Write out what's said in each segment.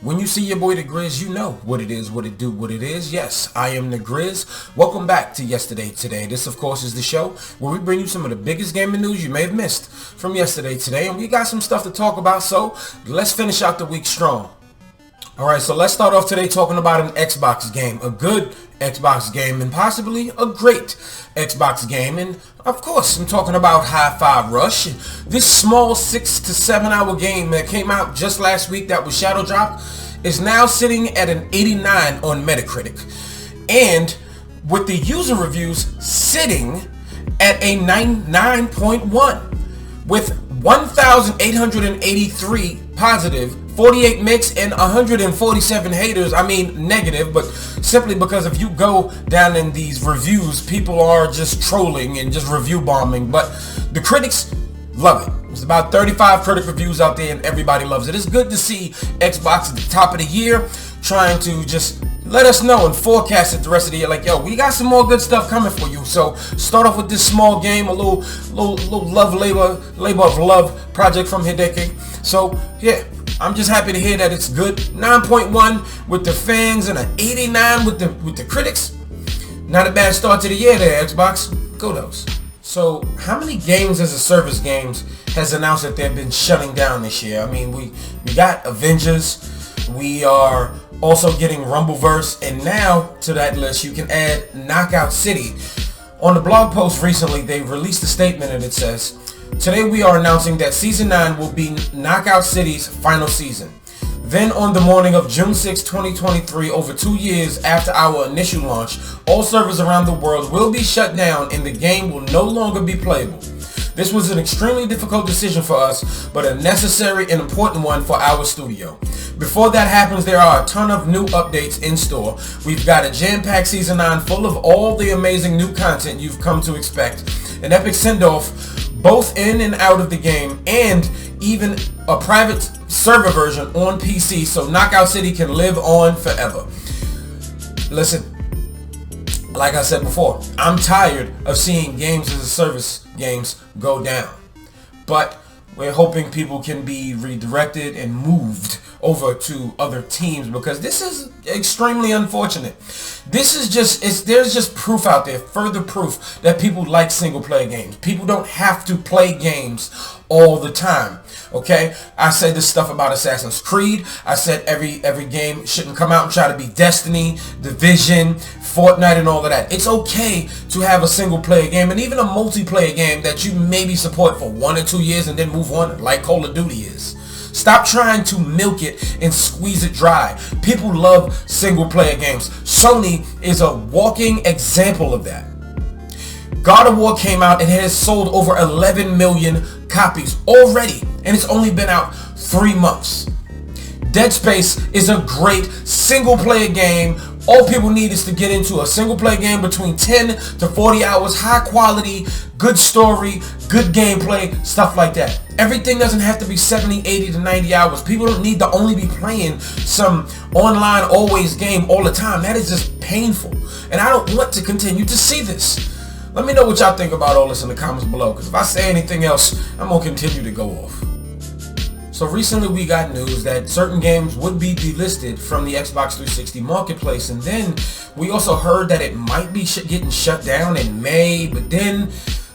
When you see your boy the Grizz, you know what it is, what it do, what it is. Yes, I am the Grizz. Welcome back to Yesterday Today. This, of course, is the show where we bring you some of the biggest gaming news you may have missed from yesterday today. And we got some stuff to talk about, so let's finish out the week strong. Alright, so let's start off today talking about an Xbox game. A good Xbox game and possibly a great Xbox game. And of course, I'm talking about Hi-Fi Rush. This small 6 to 7 hour game that came out just last week that was shadow dropped is now sitting at an 89 on Metacritic. And with the user reviews sitting at a 9.1 with 1,883 positive, 48 mixed, and 147 haters. I mean negative, but simply because if you go down in these reviews, people are just trolling and just review bombing. But the critics love it. There's about 35 critic reviews out there and everybody loves it. It's good to see Xbox at the top of the year trying to just let us know and forecast it the rest of the year. Like, yo, we got some more good stuff coming for you. So start off with this small game, a little labor of love project from Hideki. So yeah, I'm just happy to hear that it's good. 9.1 with the fans and an 89 with the critics. Not a bad start to the year there, Xbox. Kudos. So how many games as a service games has announced that they've been shutting down this year? I mean, we got Avengers. We are also getting Rumbleverse, and now to that list you can add Knockout City. On the blog post recently, they released a statement and it says, "Today we are announcing that Season 9 will be Knockout City's final season. Then on the morning of June 6, 2023, over 2 years after our initial launch, all servers around the world will be shut down and the game will no longer be playable. This was an extremely difficult decision for us, but a necessary and important one for our studio. Before that happens, there are a ton of new updates in store. We've got a jam-packed Season 9 full of all the amazing new content you've come to expect, an epic send-off both in and out of the game, and even a private server version on PC so Knockout City can live on forever." Listen, like I said before, I'm tired of seeing games as a service games go down. But we're hoping people can be redirected and moved over to other teams because this is extremely unfortunate. This is just, there's just proof out there, further proof that people like single player games. People don't have to play games all the time. Okay, I said this stuff about Assassin's Creed. I said every game shouldn't come out and try to be Destiny, Division, Fortnite, and all of that. It's okay to have a single player game and even a multiplayer game that you maybe support for 1 or 2 years and then move on, like Call of Duty is. Stop trying to milk it and squeeze it dry. People love single player games. Sony is a walking example of that. God of War came out and has sold over 11 million copies already, and it's only been out 3 months. Dead Space is a great single player game. All people need is to get into a single player game between 10 to 40 hours, high quality, good story, good gameplay, stuff like that. Everything doesn't have to be 70, 80 to 90 hours. People don't need to only be playing some online always game all the time. That is just painful. And I don't want to continue to see this. Let me know what y'all think about all this in the comments below, because if I say anything else, I'm going to continue to go off. So recently we got news that certain games would be delisted from the Xbox 360 marketplace, and then we also heard that it might be getting shut down in May, but then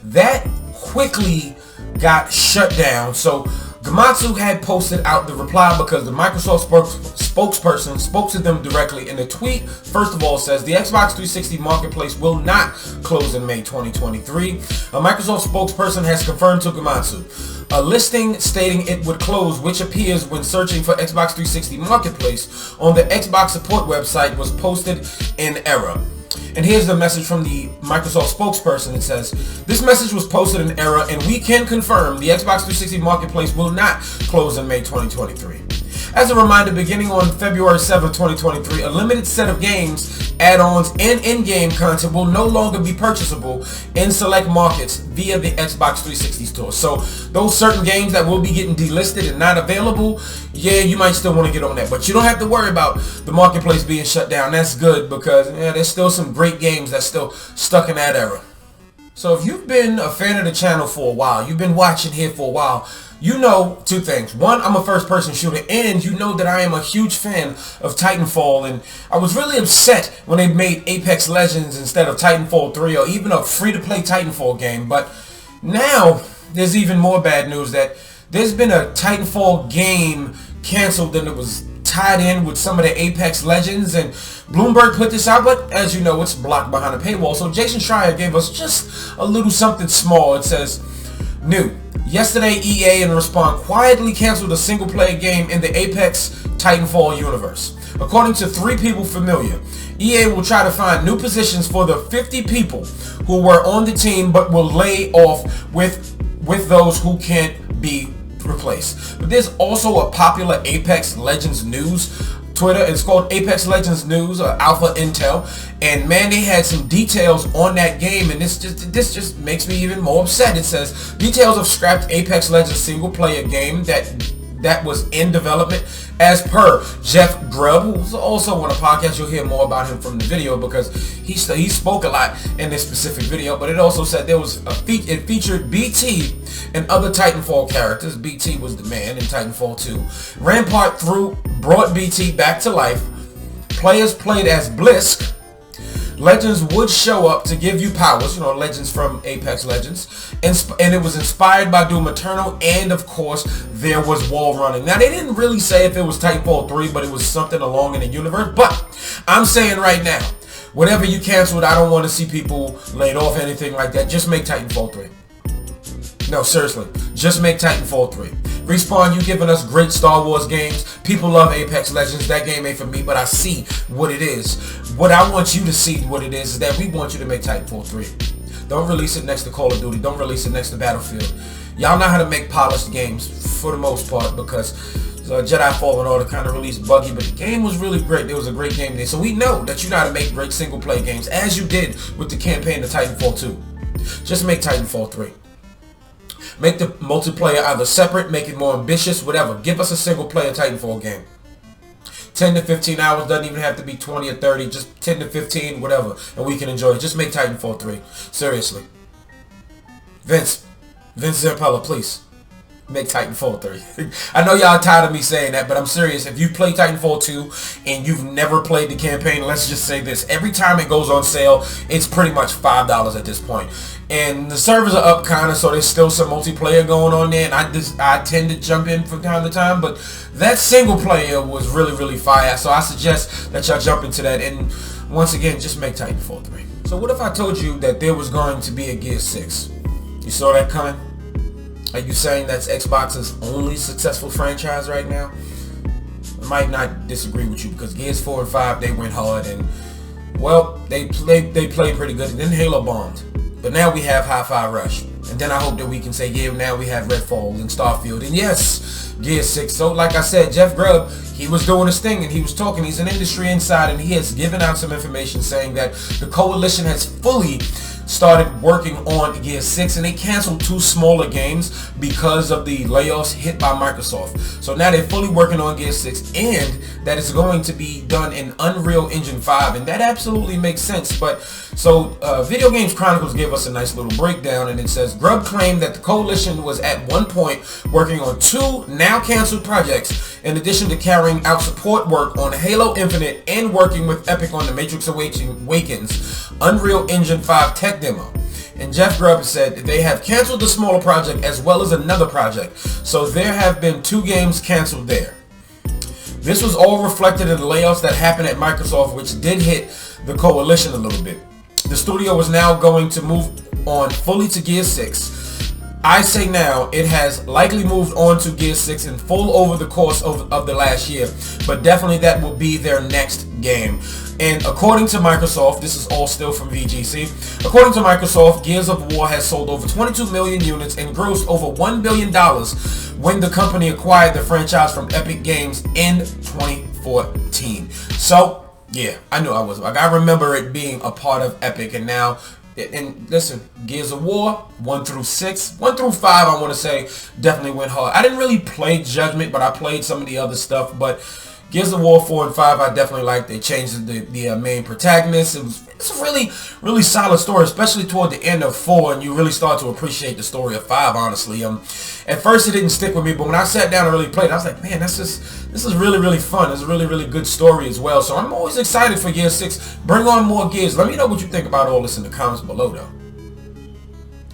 that quickly got shut down. So Gamatsu had posted out the reply because the Microsoft spokesperson spoke to them directly, and the tweet first of all says the Xbox 360 marketplace will not close in May 2023. A Microsoft spokesperson has confirmed to Gamatsu a listing stating it would close, which appears when searching for Xbox 360 marketplace on the Xbox support website, was posted in error. And here's the message from the Microsoft spokesperson. It says, "This message was posted in error and we can confirm the Xbox 360 marketplace will not close in May 2023. As a reminder, beginning on February 7, 2023, a limited set of games, add-ons, and in-game content will no longer be purchasable in select markets via the Xbox 360 store." So those certain games that will be getting delisted and not available, yeah, you might still want to get on that. But you don't have to worry about the marketplace being shut down. That's good because there's still some great games that's still stuck in that era. So if you've been a fan of the channel for a while, you've been watching here for a while, You know two things. One, I'm a first-person shooter, and you know that I am a huge fan of Titanfall, and I was really upset when they made Apex Legends instead of Titanfall 3 or even a free-to-play Titanfall game. But now, there's even more bad news that there's been a Titanfall game canceled and it was tied in with some of the Apex Legends, and Bloomberg put this out, but as you know, it's blocked behind a paywall. So Jason Schreier gave us just a little something small. It says, new. Yesterday, EA in response quietly canceled a single-player game in the Apex Titanfall universe. According to 3 people familiar, EA will try to find new positions for the 50 people who were on the team but will lay off with those who can't be replaced. But there's also a popular Apex Legends news Twitter. It's called Apex Legends News, or Alpha Intel, and man, they had some details on that game, and this just makes me even more upset. It says details of scrapped Apex Legends single player game that was in development, as per Jeff Grubb, who's also on a podcast. You'll hear more about him from the video because he spoke a lot in this specific video. But it also said there was it featured BT and other Titanfall characters. BT was the man in Titanfall 2. Rampart brought BT back to life. Players played as Blisk. Legends would show up to give you powers, Legends from Apex Legends, and it was inspired by Doom Eternal, and of course there was wall running. Now they didn't really say if it was Titanfall 3, but it was something along in the universe. But I'm saying right now, whatever you canceled, I don't want to see people laid off, anything like that. Just make Titanfall 3. No, seriously, just make Titanfall 3. Respawn, you giving us great Star Wars games. People love Apex Legends. That game ain't for me, but I see what it is. What I want you to see what it is that we want you to make Titanfall 3. Don't release it next to Call of Duty. Don't release it next to Battlefield. Y'all know how to make polished games for the most part, because Jedi Fallen Order kind of released buggy, but the game was really great. There was a great game there. So we know that you know how to make great single player games, as you did with the campaign of Titanfall 2. Just make Titanfall 3. Make the multiplayer either separate, make it more ambitious, whatever. Give us a single player Titanfall game. 10 to 15 hours, doesn't even have to be 20 or 30, just 10 to 15, whatever, and we can enjoy it. Just make Titanfall 3. Seriously. Vince Zampella, please. Make Titanfall 3. I know y'all tired of me saying that, but I'm serious. If you play Titanfall 2 and you've never played the campaign, let's just say this. Every time it goes on sale, it's pretty much $5 at this point. And the servers are up kind of, so there's still some multiplayer going on there, and I tend to jump in from time to time, but that single player was really, really fire, so I suggest that y'all jump into that, and once again, just make Titanfall 3. So what if I told you that there was going to be a Gear 6? You saw that coming? Are you saying that's Xbox's only successful franchise right now? I might not disagree with you, because Gears 4 and 5, they went hard, and, well, they played pretty good, and then Halo bombed. But now we have Hi-Fi Rush. And then I hope that we can say, yeah, now we have Redfall and Starfield. And yes, Gear 6. So like I said, Jeff Grubb, he was doing his thing and he was talking. He's an industry insider, and he has given out some information saying that the coalition has fully started working on Gear 6, and they canceled 2 smaller games because of the layoffs hit by Microsoft. So now they're fully working on Gear 6, and that is going to be done in Unreal Engine 5, and that absolutely makes sense. But so Video Games Chronicles gave us a nice little breakdown, and it says Grubb claimed that the coalition was at one point working on 2 now canceled projects, in addition to carrying out support work on Halo Infinite and working with Epic on the Matrix Awakens Unreal Engine 5 tech demo. And Jeff Grubb said they have canceled the smaller project as well as another project. So there have been 2 games canceled there. This was all reflected in the layoffs that happened at Microsoft, which did hit the coalition a little bit. The studio is now going to move on fully to Gear 6. I say now, it has likely moved on to Gear 6 in full over the course of the last year, but definitely that will be their next game. And according to Microsoft, this is all still from VGC, according to Microsoft, Gears of War has sold over 22 million units and grossed over $1 billion when the company acquired the franchise from Epic Games in 2014. So, yeah, I knew I was. Like, I remember it being a part of Epic, and now, and listen, Gears of War 1 through 5, I want to say, definitely went hard. I didn't really play Judgment, but I played some of the other stuff. But Gears of War 4 and 5 I definitely like. They changed the main protagonist. It's a really solid story, especially toward the end of 4, and you really start to appreciate the story of 5, honestly. At first it didn't stick with me, but when I sat down and really played, I was like, man, this is really fun. It's a really good story as well. So I'm always excited for Gears 6. Bring on more Gears. Let me know what you think about all this in the comments below, though.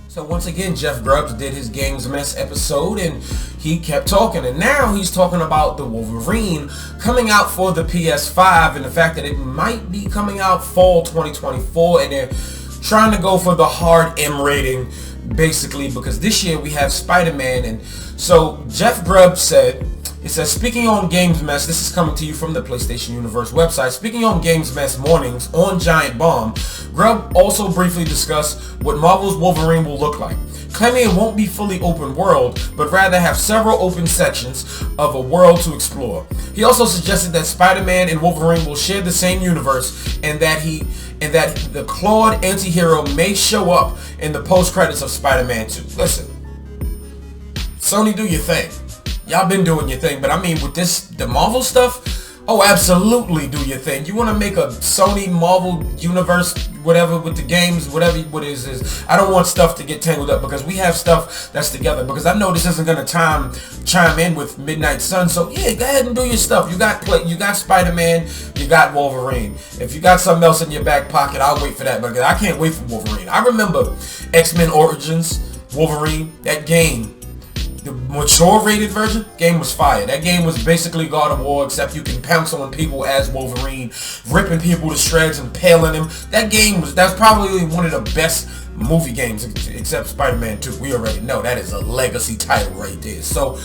So once again, Jeff Grubbs did his Games Mess episode, and he kept talking, and now he's talking about the Wolverine coming out for the PS5 and the fact that it might be coming out fall 2024, and they're trying to go for the hard M rating basically because this year we have Spider-Man. And so Jeff Grubbs said, it says, speaking on Games Mess, this is coming to you from the PlayStation Universe website. Speaking on Games Mess mornings on Giant Bomb, Grubb also briefly discussed what Marvel's Wolverine will look like, claiming it won't be fully open world, but rather have several open sections of a world to explore. He also suggested that Spider-Man and Wolverine will share the same universe, and that the clawed anti-hero may show up in the post-credits of Spider-Man 2. Listen, Sony, do your thing. Y'all been doing your thing, but I mean with the Marvel stuff, oh, absolutely do your thing. You want to make a Sony Marvel universe, whatever, with the games, whatever what it is. I don't want stuff to get tangled up because we have stuff that's together, because I know this isn't going to chime in with Midnight Sun. So yeah, go ahead and do your stuff. You got Spider-Man, you got Wolverine. If you got something else in your back pocket, I'll wait for that, because I can't wait for Wolverine. I remember X-Men Origins Wolverine, that game. The mature rated version, game was fire. That game was basically God of War, except you can pounce on people as Wolverine, ripping people to shreds and paling them. That's probably one of the best movie games, except Spider-Man 2. We already know that is a legacy title right there. So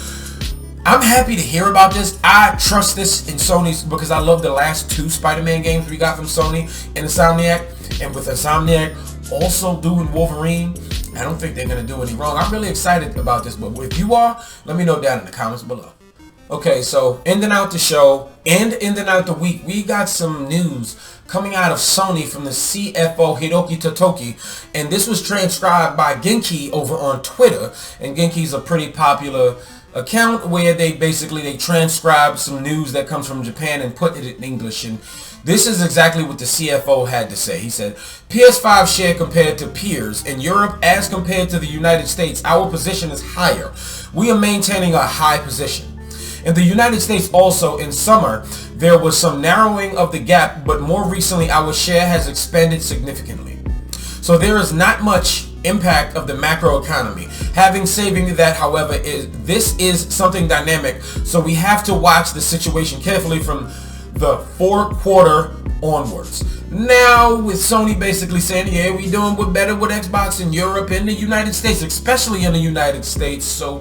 I'm happy to hear about this. I trust this in Sony's, because I love the last 2 Spider-Man games we got from Sony and Insomniac. And with Insomniac also doing Wolverine, I don't think they're going to do any wrong. I'm really excited about this, but if you are, let me know down in the comments below. Okay, so ending out the show and ending out the week, we got some news coming out of Sony from the CFO Hiroki Totoki, and this was transcribed by Genki over on Twitter, and Genki's a pretty popular account where they transcribe some news that comes from Japan and put it in English. And this is exactly what the CFO had to say. He said, PS5 share compared to peers in Europe as compared to the United States, our position is higher. We are maintaining a high position. In the United States also, in summer, there was some narrowing of the gap, but more recently our share has expanded significantly. So there is not much impact of the macro economy. Having saving that, however, this is something dynamic, so we have to watch the situation carefully from the 4th quarter onwards. Now with Sony basically saying, yeah, we doing better with Xbox in Europe and the United States, especially in the United States. So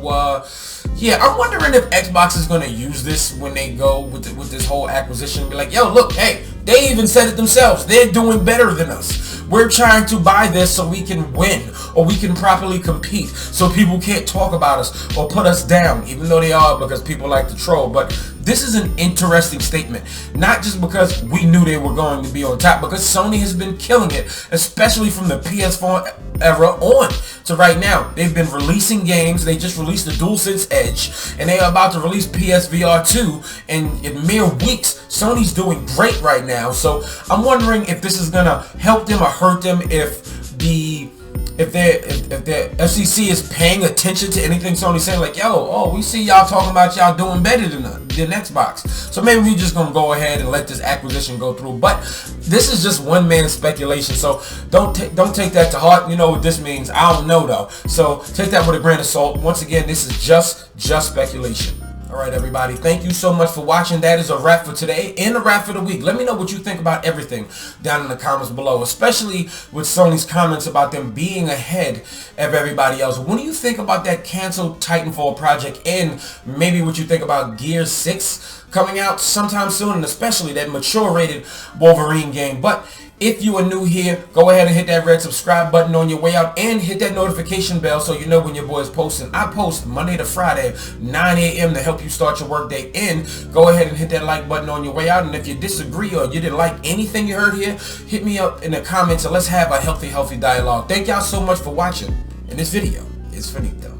yeah, I'm wondering if Xbox is going to use this when they go with this whole acquisition. Be like, yo, look, hey, they even said it themselves. They're doing better than us. We're trying to buy this so we can win, or we can properly compete, so people can't talk about us or put us down, even though they are, because people like to troll. But this is an interesting statement, not just because we knew they were going to be on top, because Sony has been killing it, especially from the PS4 era on to right now. They've been releasing games. They just released the DualSense Edge, and they are about to release PSVR 2, and in mere weeks, Sony's doing great right now. So I'm wondering if this is gonna help them or hurt them, if the FCC is paying attention to anything Sony's saying, like, yo, we see y'all talking about y'all doing better than Xbox, so maybe we just gonna go ahead and let this acquisition go through. But this is just one man's speculation, so don't take that to heart. You know what this means? I don't know though, so take that with a grain of salt. Once again, this is just speculation. Alright everybody, thank you so much for watching. That is a wrap for today and a wrap for the week. Let me know what you think about everything down in the comments below, especially with Sony's comments about them being ahead of everybody else. What do you think about that canceled Titanfall project, and maybe what you think about Gears 6 coming out sometime soon, and especially that mature rated Wolverine game? But if you are new here, go ahead and hit that red subscribe button on your way out, and hit that notification bell so you know when your boy is posting. I post Monday to Friday, 9 a.m. to help you start your workday. And go ahead and hit that like button on your way out. And if you disagree or you didn't like anything you heard here, hit me up in the comments and let's have a healthy dialogue. Thank y'all so much for watching, and this video is finito.